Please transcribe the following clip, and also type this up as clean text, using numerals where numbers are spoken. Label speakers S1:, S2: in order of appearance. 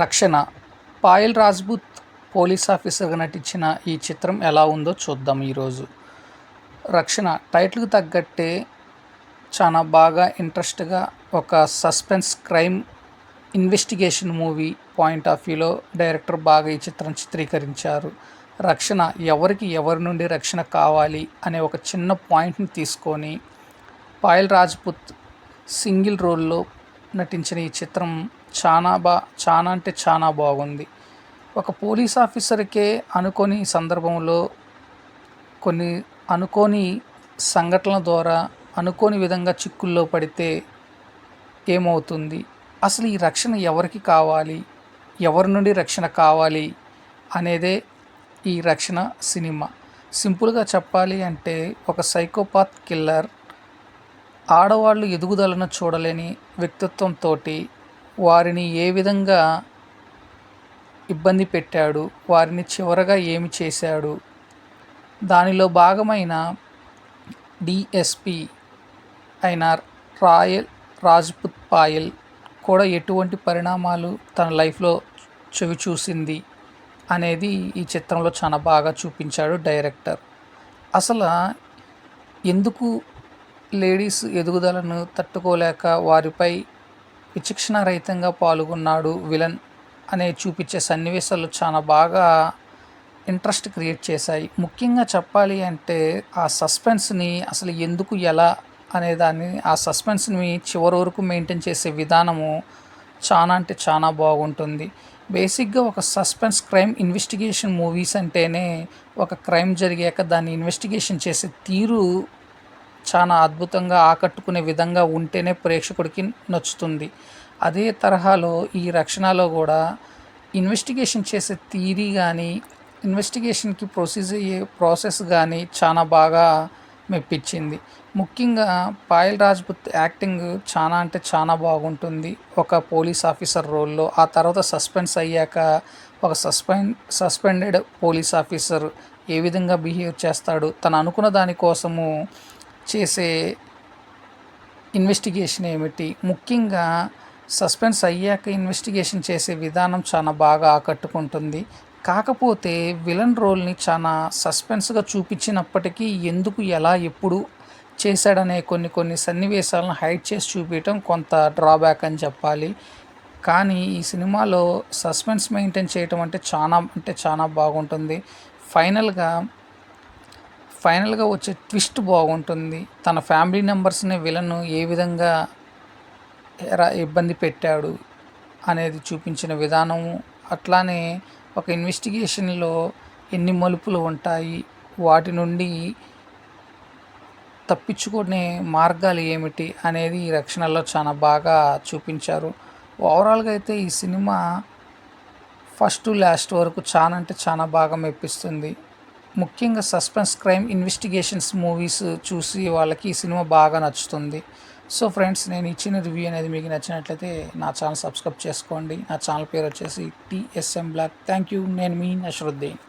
S1: రక్షణ పాయల్ రాజ్పుత్ పోలీస్ ఆఫీసర్గా నటించిన ఈ చిత్రం ఎలా ఉందో చూద్దాం ఈరోజు. రక్షణ టైటిల్కి తగ్గట్టే చాలా బాగా ఇంట్రెస్ట్గా ఒక suspense crime investigation movie point of వ్యూలో డైరెక్టర్ బాగా ఈ చిత్రం చిత్రీకరించారు. రక్షణ ఎవరి నుండి రక్షణ కావాలి అనే ఒక చిన్న పాయింట్ని తీసుకొని పాయల్ రాజ్పుత్ సింగిల్ రోల్లో నటించిన ఈ చిత్రం చాలా అంటే చాలా బాగుంది. ఒక పోలీస్ ఆఫీసర్కే అనుకోని సందర్భంలో కొన్ని అనుకోని సంఘటనల ద్వారా అనుకోని విధంగా చిక్కుల్లో పడితే ఏమవుతుంది, అసలు ఈ రక్షణ ఎవరికి కావాలి, ఎవరి నుండి రక్షణ కావాలి అనేదే ఈ రక్షణ సినిమా. సింపుల్గా చెప్పాలి అంటే ఒక సైకోపాత్ కిల్లర్ ఆడవాళ్ళు ఎదుగుదలను చూడలేని వ్యక్తిత్వంతో వారిని ఏ విధంగా ఇబ్బంది పెట్టాడు, వారిని చివరగా ఏమి చేశాడు, దానిలో భాగమైన డిఎస్పి అయిన రాజ్పుత్ పాయల్ కూడా ఎటువంటి పరిణామాలు తన లైఫ్లో చవి చూసింది అనేది ఈ చిత్రంలో చాలా బాగా చూపించాడు డైరెక్టర్. అసలు ఎందుకు లేడీస్ ఎదుగుదలను తట్టుకోలేక వారిపై విచక్షణారహితంగా పాల్గొన్నాడు విలన్ అనే చూపించే సన్నివేశాలు చాలా బాగా ఇంట్రెస్ట్ క్రియేట్ చేశాయి. ముఖ్యంగా చెప్పాలి అంటే ఆ సస్పెన్స్ని అసలు ఎందుకు ఎలా అనేదాన్ని ఆ సస్పెన్స్ని చివరి వరకు మెయింటైన్ చేసే విధానము చాలా అంటే చాలా బాగుంటుంది. బేసిక్గా ఒక సస్పెన్స్ క్రైమ్ ఇన్వెస్టిగేషన్ మూవీస్ అంటేనే ఒక క్రైమ్ జరిగాక దాన్ని ఇన్వెస్టిగేషన్ చేసే తీరు చాలా అద్భుతంగా ఆకట్టుకునే విధంగా ఉంటేనే ప్రేక్షకుడికి నచ్చుతుంది. అదే తరహాలో ఈ రక్షణలో కూడా ఇన్వెస్టిగేషన్ చేసే థియరీ కానీ ఇన్వెస్టిగేషన్కి ప్రాసెస్ కానీ చాలా బాగా మెప్పించింది. ముఖ్యంగా పాయల్ రాజ్పుత్ యాక్టింగ్ చాలా అంటే చాలా బాగుంటుంది ఒక పోలీస్ ఆఫీసర్ రోల్లో. ఆ తర్వాత సస్పెన్స్ అయ్యాక ఒక సస్పెండెడ్ పోలీస్ ఆఫీసర్ ఏ విధంగా బిహేవ్ చేస్తాడు, తను అనుకున్న దానికోసము చేసే ఇన్వెస్టిగేషన్ ఏమిటి, ముఖ్యంగా సస్పెన్స్ అయ్యాక ఇన్వెస్టిగేషన్ చేసే విధానం చాలా బాగా ఆకట్టుకుంటుంది. కాకపోతే విలన్ రోల్ని చాలా సస్పెన్స్గా చూపించినప్పటికీ ఎందుకు ఎలా ఎప్పుడు చేశాడనే కొన్ని సన్నివేశాలను హైడ్ చేసి చూపించడం కొంత డ్రాబ్యాక్ అని చెప్పాలి. కానీ ఈ సినిమాలో సస్పెన్స్ మెయింటైన్ చేయటం అంటే చాలా బాగుంటుంది. ఫైనల్గా వచ్చే ట్విస్ట్ బాగుంటుంది. తన ఫ్యామిలీ మెంబర్స్ని విలన్ ఏ విధంగా ఇబ్బంది పెట్టాడు అనేది చూపించిన విధానము, అట్లానే ఒక ఇన్వెస్టిగేషన్లో ఎన్ని మలుపులు ఉంటాయి, వాటి నుండి తప్పించుకునే మార్గాలు ఏమిటి అనేది ఈ రక్షణలో చాలా బాగా చూపించారు. ఓవరాల్గా అయితే ఈ సినిమా ఫస్ట్ లాస్ట్ వరకు చాలా బాగా మెప్పిస్తుంది. ముఖ్యంగా సస్పెన్స్ క్రైమ్ ఇన్వెస్టిగేషన్స్ మూవీస్ చూసి వాళ్ళకి ఈ సినిమా బాగా నచ్చుతుంది. సో ఫ్రెండ్స్, నేను ఇచ్చిన రివ్యూ అనేది మీకు నచ్చినట్లయితే నా ఛానల్ సబ్స్క్రైబ్ చేసుకోండి. నా ఛానల్ పేరు వచ్చేసి టీఎస్ఎం బ్లాగ్. Thank you. నేను మీ నషరుద్దీన్.